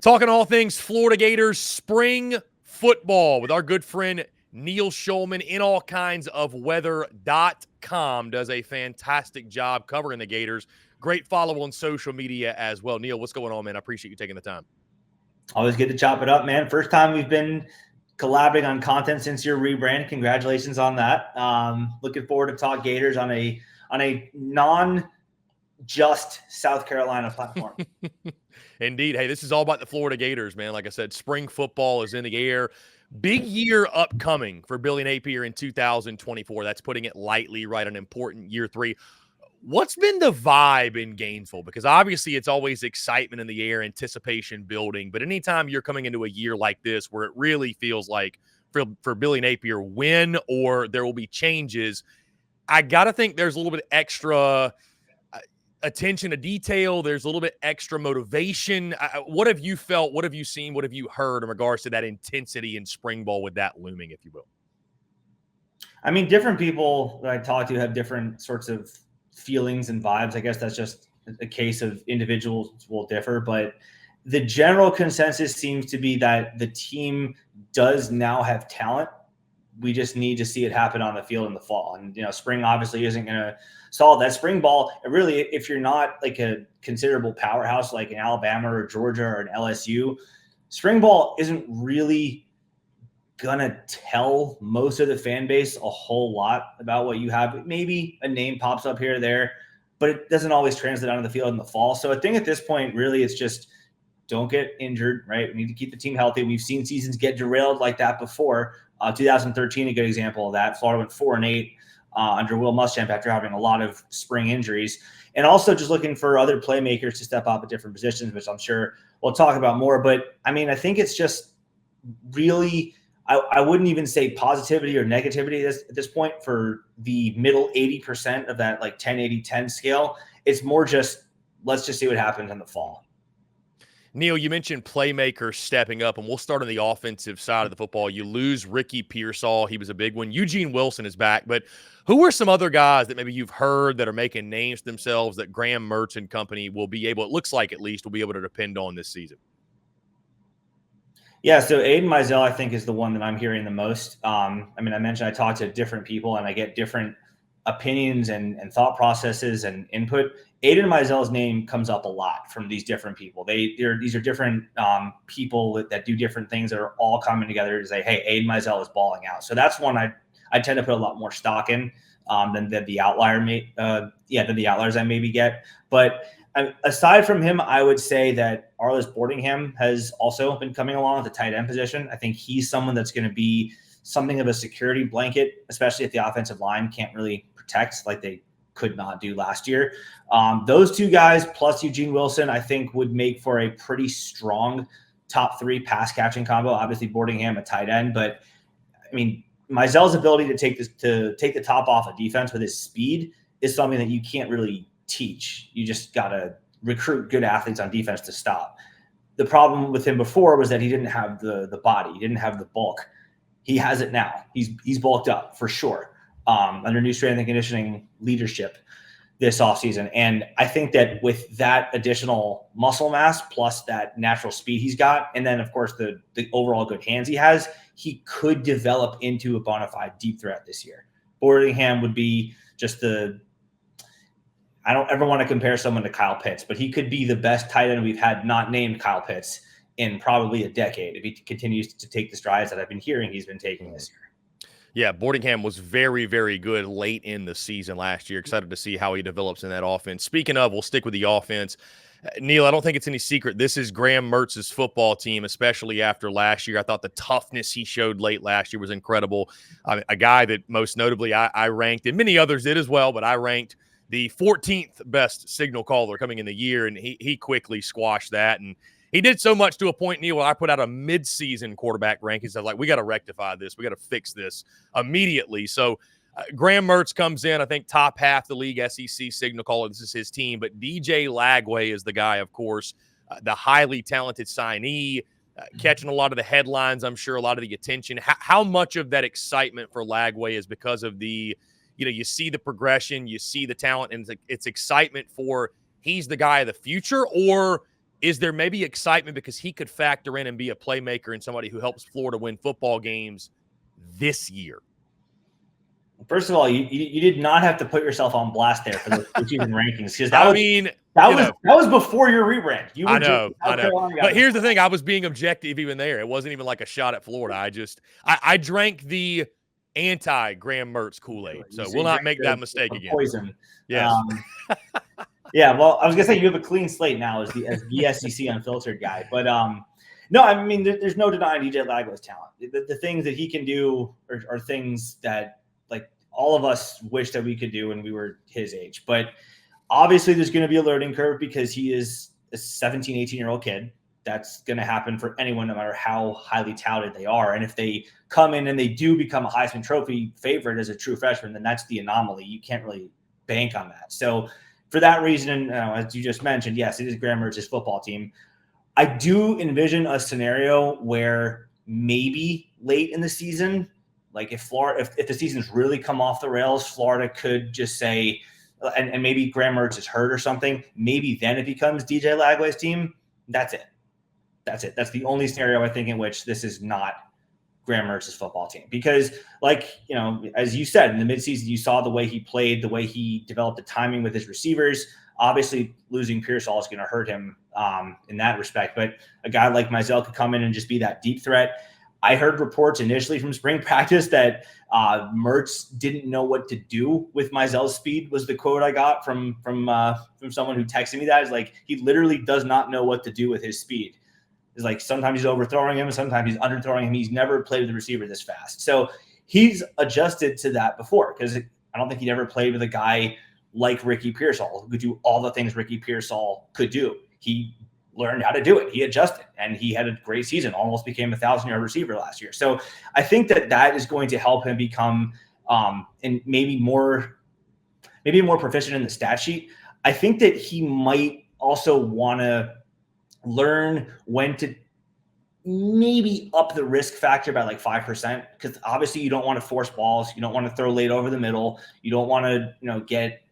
Talking all things Florida Gators spring football with our good friend Neil Shulman, in all kinds of weather.com. Does a fantastic job covering the Gators. Great follow on social media as well. Neil, what's going on, man? I appreciate you taking the time. Always good to chop it up, man. First time we've been collaborating on content since your rebrand. Congratulations on that. Looking forward to talk Gators on a non-just South Carolina platform. Indeed. Hey, this is all about the Florida Gators, man. Like I said, spring football is in the air. Big year upcoming for Billy Napier in 2024. That's putting it lightly, right? An important year 3. What's been the vibe in Gainesville? Because obviously it's always excitement in the air, anticipation building. But anytime you're coming into a year like this where it really feels like for Billy Napier, win or there will be changes, I got to think there's a little bit extra attention to detail. There's a little bit extra motivation. What have you felt? What have you seen? What have you heard in regards to that intensity in spring ball with that looming, if you will? I mean, different people that I talk to have different sorts of feelings and vibes. I guess that's just a case of individuals will differ, but the general consensus seems to be that the team does now have talent. We just need to see it happen on the field in the fall. And, spring obviously isn't going to solve that. Spring ball, really, if you're not like a considerable powerhouse like in Alabama or Georgia or an LSU, spring ball isn't really going to tell most of the fan base a whole lot about what you have. Maybe a name pops up here or there, but it doesn't always translate onto the field in the fall. So I think at this point, really, it's just don't get injured, right? We need to keep the team healthy. We've seen seasons get derailed like that before. 2013, a good example of that. Florida went 4-8 under Will Muschamp after having a lot of spring injuries. And also just looking for other playmakers to step up at different positions, which I'm sure we'll talk about more. But, I mean, I think it's just really – I wouldn't even say positivity or negativity at this point for the middle 80% of that like 10-80-10 scale. It's more just let's just see what happens in the fall. Neil, you mentioned playmakers stepping up, and we'll start on the offensive side of the football. You lose Ricky Pearsall. He was a big one. Eugene Wilson is back. But who are some other guys that maybe you've heard that are making names themselves that Graham Mertz and company will be able, it looks like at least, will be able to depend on this season? Yeah, so Aiden Mizell, I think, is the one that I'm hearing the most. I mentioned I talk to different people and I get different opinions and thought processes and input. Aiden Mizell's name comes up a lot from these different people. These are different people that do different things that are all coming together to say, hey, Aiden Mizell is balling out. So that's one I tend to put a lot more stock in than the outliers I maybe get. But aside from him, I would say that Arliss Boardingham has also been coming along at the tight end position. I think he's someone that's going to be something of a security blanket, especially if the offensive line can't really protect like they could not do last year. Those two guys plus Eugene Wilson, I think, would make for a pretty strong top 3 pass catching combo. Obviously, Boardingham a tight end, but I mean, Mizell's ability to take the top off of defense with his speed is something that you can't really teach. You just got to recruit good athletes on defense to stop. The problem with him before was that he didn't have the body. He didn't have the bulk. He has it now. He's bulked up for sure under new strength and conditioning leadership this offseason. And I think that with that additional muscle mass plus that natural speed he's got, and then, of course, the overall good hands he has, he could develop into a bona fide deep threat this year. Boardingham would be just I don't ever want to compare someone to Kyle Pitts, but he could be the best tight end we've had not named Kyle Pitts in probably a decade if he continues to take the strides that I've been hearing he's been taking this year. Yeah, Boardingham was very, very good late in the season last year. Excited to see how he develops in that offense. Speaking of, we'll stick with the offense. Neil, I don't think it's any secret. This is Graham Mertz's football team, especially after last year. I thought the toughness he showed late last year was incredible. A guy that most notably I ranked, and many others did as well, but I ranked the 14th best signal caller coming in the year, and he quickly squashed that. And he did so much to a point, Neil, where I put out a midseason quarterback rankings. I was like, we got to rectify this. We got to fix this immediately. So Graham Mertz comes in, I think, top half the league SEC signal caller. This is his team. But DJ Lagway is the guy, of course, the highly talented signee, catching a lot of the headlines, I'm sure, a lot of the attention. How much of that excitement for Lagway is because of the, you see the progression, you see the talent, and it's excitement for he's the guy of the future, or is there maybe excitement because he could factor in and be a playmaker and somebody who helps Florida win football games this year? First of all, you did not have to put yourself on blast there for the preseason rankings, because that was before your rebrand. I know. But here's the thing: I was being objective even there. It wasn't even like a shot at Florida. I drank the anti-Graham Mertz Kool-Aid, so we'll not make that mistake again. Poison. Yes. Yeah. Well, I was gonna say you have a clean slate now as the SEC Unfiltered guy, but no, I mean there's no denying DJ Lagway's talent. The things that he can do are things that, like, all of us wish that we could do when we were his age. But obviously there's going to be a learning curve because he is a 17, 18-year-old kid. That's going to happen for anyone, no matter how highly touted they are. And if they come in and they do become a Heisman Trophy favorite as a true freshman, then that's the anomaly. You can't really bank on that. So for that reason, as you just mentioned, yes, it is Graham Mertz's football team. I do envision a scenario where maybe late in the season, like if the season's really come off the rails, Florida could just say, and maybe Graham Mertz is hurt or something, maybe then it becomes DJ Lagway's team. That's it. That's the only scenario I think in which this is not Graham Mertz's football team. Because, like, as you said, in the midseason, you saw the way he played, the way he developed the timing with his receivers. Obviously, losing Pearsall is going to hurt him in that respect. But a guy like Mizell could come in and just be that deep threat. I heard reports initially from spring practice that Mertz didn't know what to do with Mizell's speed, was the quote I got from someone who texted me that. Is like, he literally does not know what to do with his speed. It's like sometimes he's overthrowing him, sometimes he's underthrowing him. He's never played with a receiver this fast. So he's adjusted to that before, because I don't think he'd ever played with a guy like Ricky Pearsall who could do all the things Ricky Pearsall could do. He learned how to do it. He adjusted, and he had a great season, almost became a 1,000-yard receiver last year. So I think that is going to help him become and maybe more proficient in the stat sheet. I think that he might also want to learn when to maybe up the risk factor by like 5%, because obviously you don't want to force balls. You don't want to throw late over the middle. You don't want to, get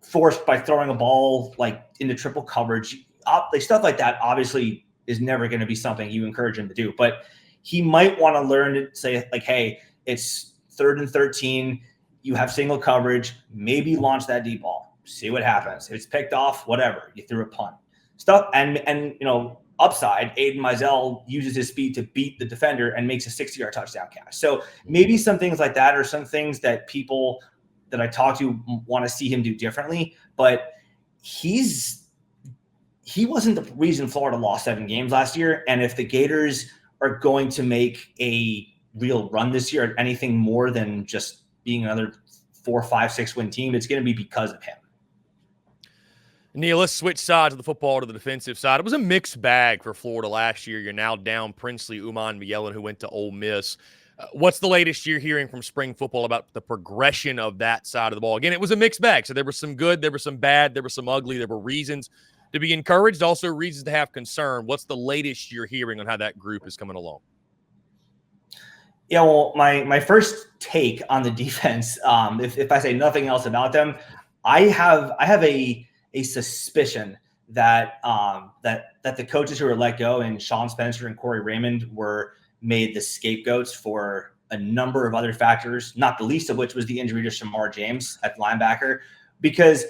forced by throwing a ball like into triple coverage. Like stuff like that obviously is never going to be something you encourage him to do, but he might want to learn to say, like, hey, it's 3rd and 13. You have single coverage, maybe launch that deep ball, see what happens. If it's picked off, whatever, you threw a punt stuff. And upside, Aiden Mizell uses his speed to beat the defender and makes a 60-yard touchdown catch. So maybe some things like that are some things that people that I talk to want to see him do differently, but he wasn't the reason Florida lost 7 games last year. And if the Gators are going to make a real run this year at anything more than just being another 4, 5, 6 win team, it's going to be because of him. Neil, let's switch sides of the football to the defensive side. It was a mixed bag for Florida last year. You're now down Princely Uman-Mielen, who went to Ole Miss. What's the latest you're hearing from spring football about the progression of that side of the ball? Again, it was a mixed bag. So there was some good, there was some bad, there was some ugly, there were reasons to be encouraged, also reasons to have concern. What's the latest you're hearing on how that group is coming along? Yeah, well, my first take on the defense, if I say nothing else about them, I have a suspicion that that the coaches who were let go, and Sean Spencer and Corey Raymond, were made the scapegoats for a number of other factors, not the least of which was the injury to Shamar James at linebacker, because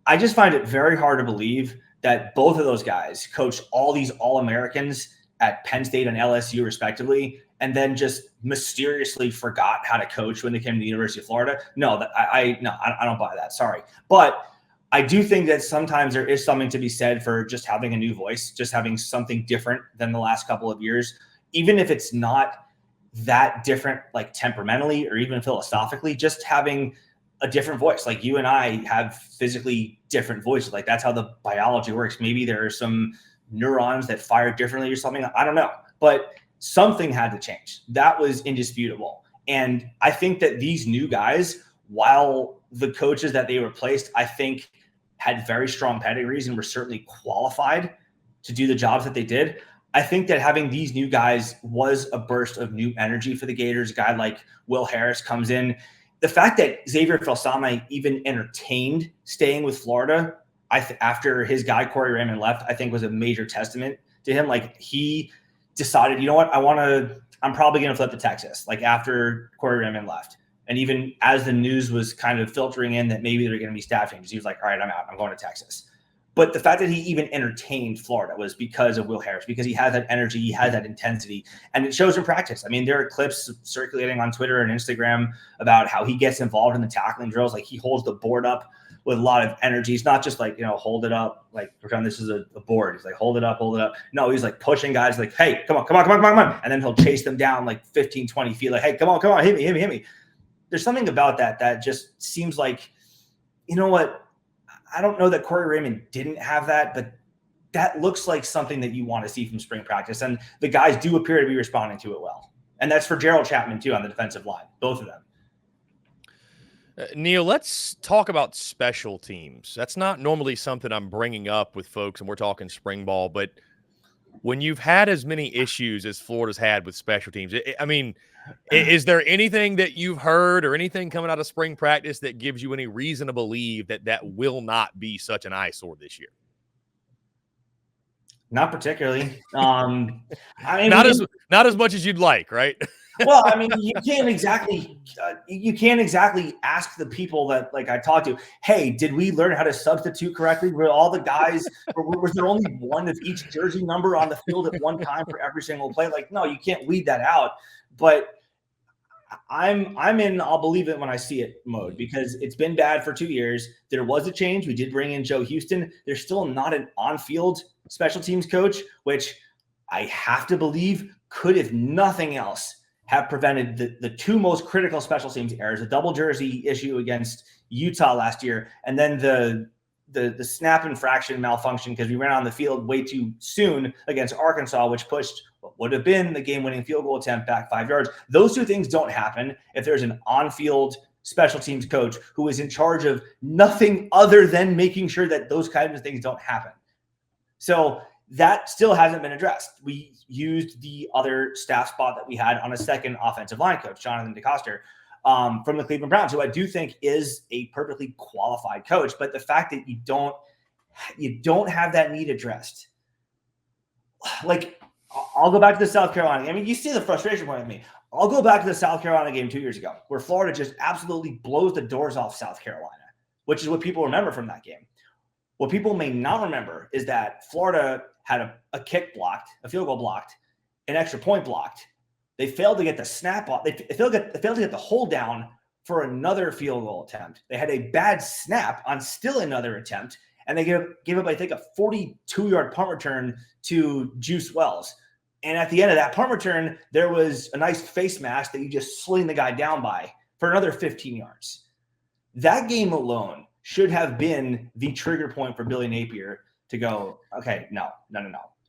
I just find it very hard to believe that both of those guys coached all these All-Americans at Penn State and LSU respectively, and then just mysteriously forgot how to coach when they came to the University of Florida. No, I don't buy that. Sorry. But I do think that sometimes there is something to be said for just having a new voice, just having something different than the last couple of years, even if it's not that different, like temperamentally or even philosophically, just having a different voice. Like you and I have physically different voices. Like that's how the biology works. Maybe there are some neurons that fire differently or something. I don't know, but something had to change. That was indisputable. And I think that these new guys, while the coaches that they replaced, I think had very strong pedigrees and were certainly qualified to do the jobs that they did, I think that having these new guys was a burst of new energy for the Gators. A guy like Will Harris comes in. The fact that Xavier Falsame even entertained staying with Florida, after his guy Corey Raymond left, I think was a major testament to him. Like he decided, you know what, I'm probably going to flip to Texas. Like after Corey Raymond left, and even as the news was kind of filtering in that maybe they're going to be staff changes, he was like, all right, I'm out. I'm going to Texas. But the fact that he even entertained Florida was because of Will Harris, because he has that energy, he has that intensity, and it shows in practice. I mean, there are clips circulating on Twitter and Instagram about how he gets involved in the tackling drills. Like he holds the board up with a lot of energy. He's not just like, hold it up, like pretend this is a board. He's like, hold it up. No, he's like pushing guys like, hey, come on. And then he'll chase them down like 15, 20 feet. Like, hey, come on, hit me. There's something about that just seems like, you know what? I don't know that Corey Raymond didn't have that, but that looks like something that you want to see from spring practice. And the guys do appear to be responding to it well. And that's for Gerald Chapman too on the defensive line, both of them. Neil, let's talk about special teams. That's not normally something I'm bringing up with folks, and we're talking spring ball, but when you've had as many issues as Florida's had with special teams, is there anything that you've heard or anything coming out of spring practice that gives you any reason to believe that will not be such an eyesore this year? Not particularly. I mean, not as much as you'd like, right? Well, I mean, you can't exactly ask the people that like I talked to, hey, did we learn how to substitute correctly? Were all the guys, was there only one of each jersey number on the field at one time for every single play? Like, no, you can't weed that out. But I'm in I'll believe it when I see it mode, because it's been bad for 2 years. There was a change. We did bring in Joe Houston. There's still not an on-field special teams coach, which I have to believe could, if nothing else, have prevented the two most critical special teams errors, the double jersey issue against Utah last year, and then the snap infraction malfunction because we ran on the field way too soon against Arkansas, which pushed what would have been the game-winning field goal attempt back 5 yards. Those two things don't happen if there's an on-field special teams coach who is in charge of nothing other than making sure that those kinds of things don't happen. So that still hasn't been addressed. We used the other staff spot that we had on a second offensive line coach, Jonathan DeCoster, from the Cleveland Browns, who I do think is a perfectly qualified coach. But the fact that you don't have that need addressed, like I'll go back to the South Carolina. I mean, you see the frustration point with me. I'll go back to the South Carolina game 2 years ago, where Florida just absolutely blows the doors off South Carolina, which is what people remember from that game. What people may not remember is that Florida had a kick blocked, a field goal blocked, an extra point blocked. They failed to get the snap off. They failed to get the hold down for another field goal attempt. They had a bad snap on still another attempt, and they gave up, I think, a 42-yard punt return to Juice Wells. And at the end of that punt return, there was a nice face mask that you just sling the guy down by for another 15 yards. That game alone should have been the trigger point for Billy Napier to go, okay, no.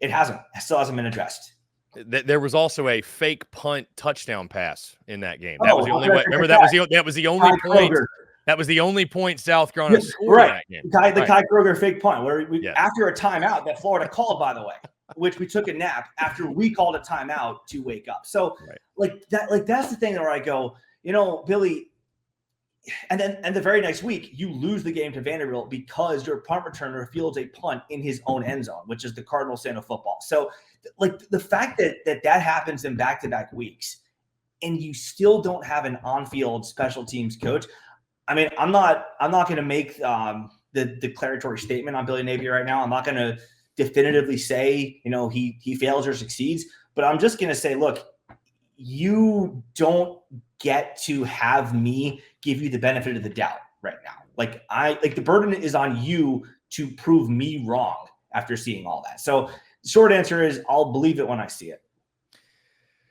It hasn't. It still hasn't been addressed. There was also a fake punt touchdown pass in that game. That was the only way. Remember, that was the only point. Kroger. That was the only point South Carolina scored in that game. The Kai Kroger fake punt, where after a timeout that Florida called, by the way, which we took a nap after we called a timeout to wake up. So that's the thing where I go, Billy. And then the very next week, you lose the game to Vanderbilt because your punt returner fields a punt in his own end zone, which is the Cardinal sin of football. So, the fact that happens in back-to-back weeks, and you still don't have an on-field special teams coach. I mean, I'm not going to make the declaratory statement on Billy Napier right now. I'm not going to definitively say he fails or succeeds, but I'm just going to say, look, you don't get to have me give you the benefit of the doubt right now. The burden is on you to prove me wrong after seeing all that. So the short answer is I'll believe it when I see it.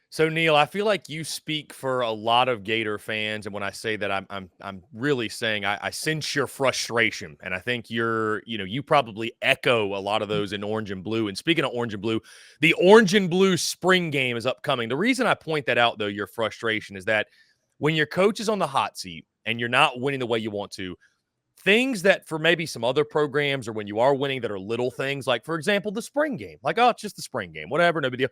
So Neil, I feel like you speak for a lot of Gator fans, and when I say that, I'm really saying I sense your frustration, and I think you probably echo a lot of those in Orange and Blue. And speaking of Orange and Blue, the Orange and Blue spring game is upcoming. The reason I point that out, though, your frustration, is that when your coach is on the hot seat and you're not winning the way you want to, things that for maybe some other programs or when you are winning that are little things, like, for example, the spring game, like, oh, it's just the spring game, whatever, no big deal.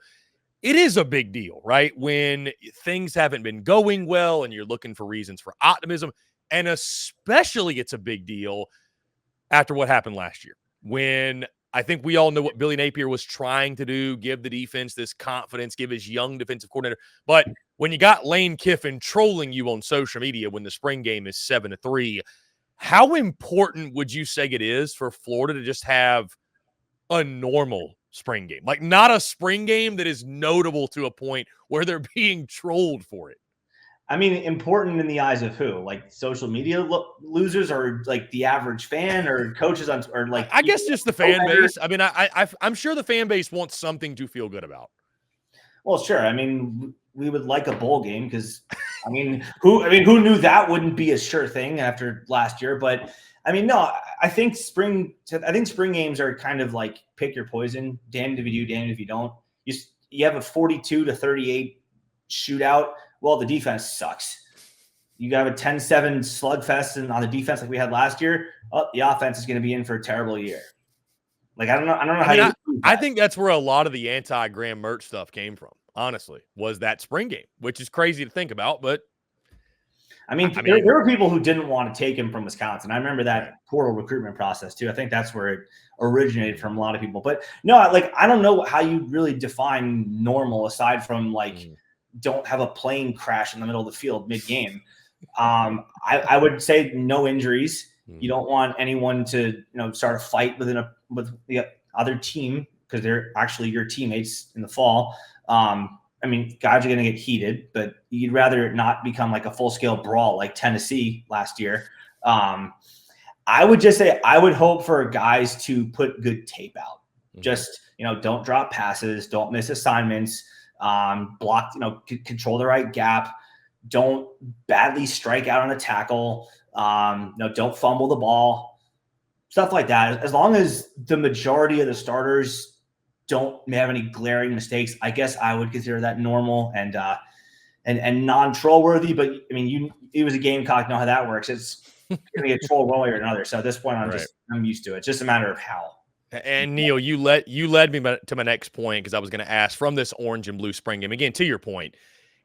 It is a big deal, right? When things haven't been going well and you're looking for reasons for optimism, and especially it's a big deal after what happened last year, when I think we all know what Billy Napier was trying to do, give the defense this confidence, give his young defensive coordinator. But when you got Lane Kiffin trolling you on social media when the spring game is 7-3, how important would you say it is for Florida to just have a normal spring game? Like, not a spring game that is notable to a point where they're being trolled for it. I mean, important in the eyes of who? Like social media losers, or like the average fan, or coaches on, or like I guess just the fan base. I mean, I'm sure the fan base wants something to feel good about. Well, sure. I mean, we would like a bowl game because, who knew that wouldn't be a sure thing after last year? But I mean, no, I think spring games are kind of like pick your poison. Damned if you do, damned if you don't. You have a 42-38 shootout. Well, the defense sucks. You have a 10-7 slugfest and on the defense like we had last year. Oh, the offense is going to be in for a terrible year. Like, I don't know I think that's where a lot of the anti-Graham Mertz stuff came from, honestly, was that spring game, which is crazy to think about. But I mean there were people who didn't want to take him from Wisconsin. I remember that portal recruitment process too. I think that's where it originated from a lot of people. But no, like, I don't know how you really define normal aside from like don't have a plane crash in the middle of the field mid-game. I would say no injuries. You don't want anyone to start a fight with the other team because they're actually your teammates in the fall. I mean, guys are going to get heated, but you'd rather it not become like a full-scale brawl like Tennessee last year. I would just say I would hope for guys to put good tape out. Just, don't drop passes, don't miss assignments, block, control the right gap, don't badly strike out on a tackle, don't fumble the ball, stuff like that. As long as the majority of the starters don't have any glaring mistakes, I guess I would consider that normal and non-troll worthy. But I mean, it was a Gamecock, know how that works. It's going to get trolled one way or another. So at this point, I'm used to it. It's just a matter of how. And Neil, you led me to my next point because I was going to ask from this orange and blue spring game. Again, to your point,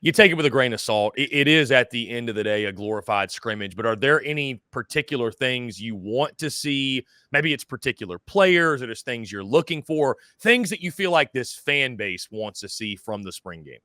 you take it with a grain of salt. It is at the end of the day a glorified scrimmage. But are there any particular things you want to see? Maybe it's particular players, or there's things you're looking for, things that you feel like this fan base wants to see from the spring game.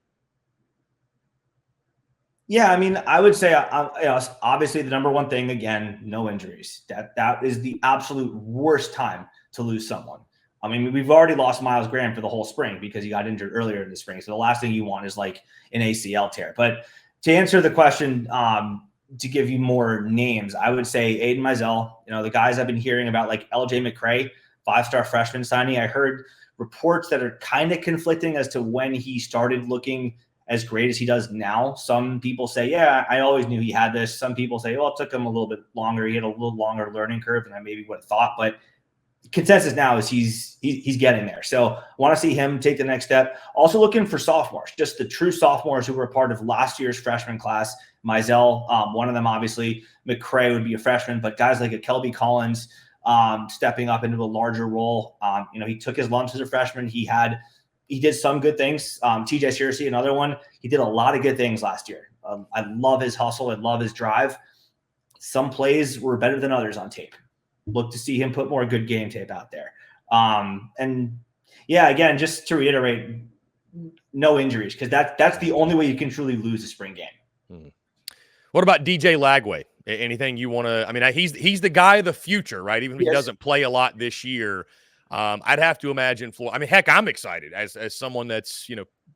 Yeah, I mean, I would say obviously the number one thing, again, no injuries. That is the absolute worst time to lose someone. I mean, we've already lost Myles Graham for the whole spring because he got injured earlier in the spring. So the last thing you want is like an ACL tear. But to answer the question, to give you more names, I would say Aiden Mizell, the guys I've been hearing about, like LJ McCray, 5-star freshman signing. I heard reports that are kind of conflicting as to when he started looking as great as he does now. Some people say, yeah, I always knew he had this. Some people say, well, it took him a little bit longer. He had a little longer learning curve than I maybe would have thought. But consensus now is he's getting there. So want to see him take the next step. Also looking for sophomores, just the true sophomores who were a part of last year's freshman class. Mizell, one of them, obviously. McCray would be a freshman, but guys like Kelby Collins stepping up into a larger role. He took his lumps as a freshman. He did some good things. TJ Searcy, another one. He did a lot of good things last year. I love his hustle. I love his drive. Some plays were better than others on tape. Look to see him put more good game tape out there. And yeah, again, just to reiterate, no injuries, because that's the only way you can truly lose a spring game. What about DJ Lagway? Anything you want to? I mean, he's the guy of the future, right? Even if he doesn't play a lot this year, I'd have to imagine Florida. I mean, heck, I'm excited as someone that's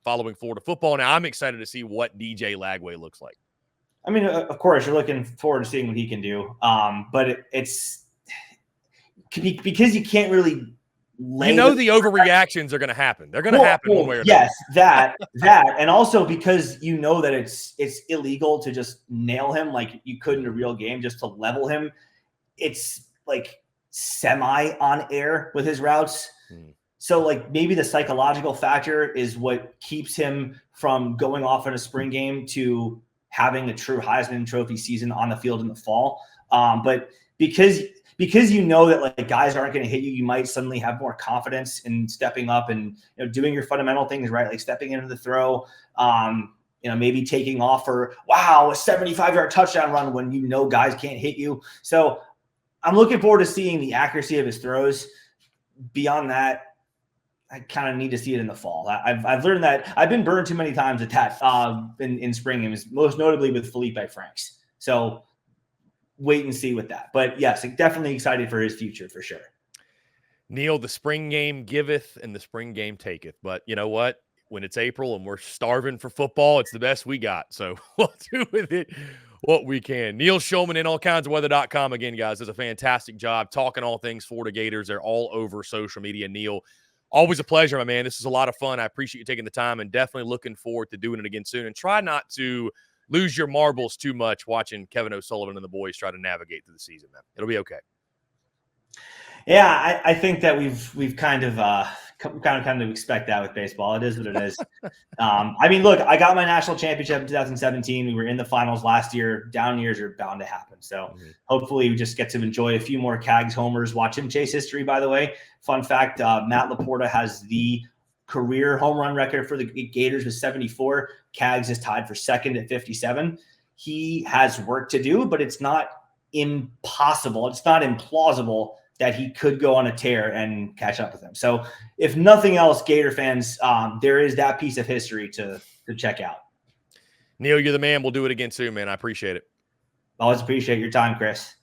following Florida football now. I'm excited to see what DJ Lagway looks like. I mean, of course, you're looking forward to seeing what he can do. But it's because you can't really. The overreactions are going to happen. They're going to happen one way or another. Yes, that, and also because that it's illegal to just nail him like you could in a real game, just to level him. It's like semi on air with his routes. So like maybe the psychological factor is what keeps him from going off in a spring game to having a true Heisman Trophy season on the field in the fall. But because that like guys aren't going to hit you, you might suddenly have more confidence in stepping up and doing your fundamental things right, like stepping into the throw, maybe taking off for a 75-yard touchdown run when guys can't hit you. So I'm looking forward to seeing the accuracy of his throws. Beyond that, I kind of need to see it in the fall. I've learned that I've been burned too many times at that in spring games, most notably with Felipe Franks. So wait and see with that. But yes, definitely excited for his future for sure. Neil, the spring game giveth and the spring game taketh. But you know what? When it's April and we're starving for football, it's the best we got. So we'll do with it what we can. Neil Shulman in allkindsofweather.com again, guys, does a fantastic job talking all things Florida Gators. They're all over social media. Neil, always a pleasure, my man. This is a lot of fun. I appreciate you taking the time and definitely looking forward to doing it again soon. And try not to lose your marbles too much watching Kevin O'Sullivan and the boys try to navigate through the season, man. It'll be okay. Yeah, I think that we've kind of expect that with baseball. It is what it is. I mean, look, I got my national championship in 2017. We were in the finals last year. Down years are bound to happen. So hopefully we just get to enjoy a few more Cags homers. Watch him chase history, by the way. Fun fact, Matt Laporta has the career home run record for the Gators with 74. Cags is tied for second at 57. He has work to do, but it's not impossible. It's not implausible that he could go on a tear and catch up with him. So if nothing else, Gator fans, there is that piece of history to check out. Neil, you're the man. We'll do it again soon, man. I appreciate it. Always appreciate your time, Chris.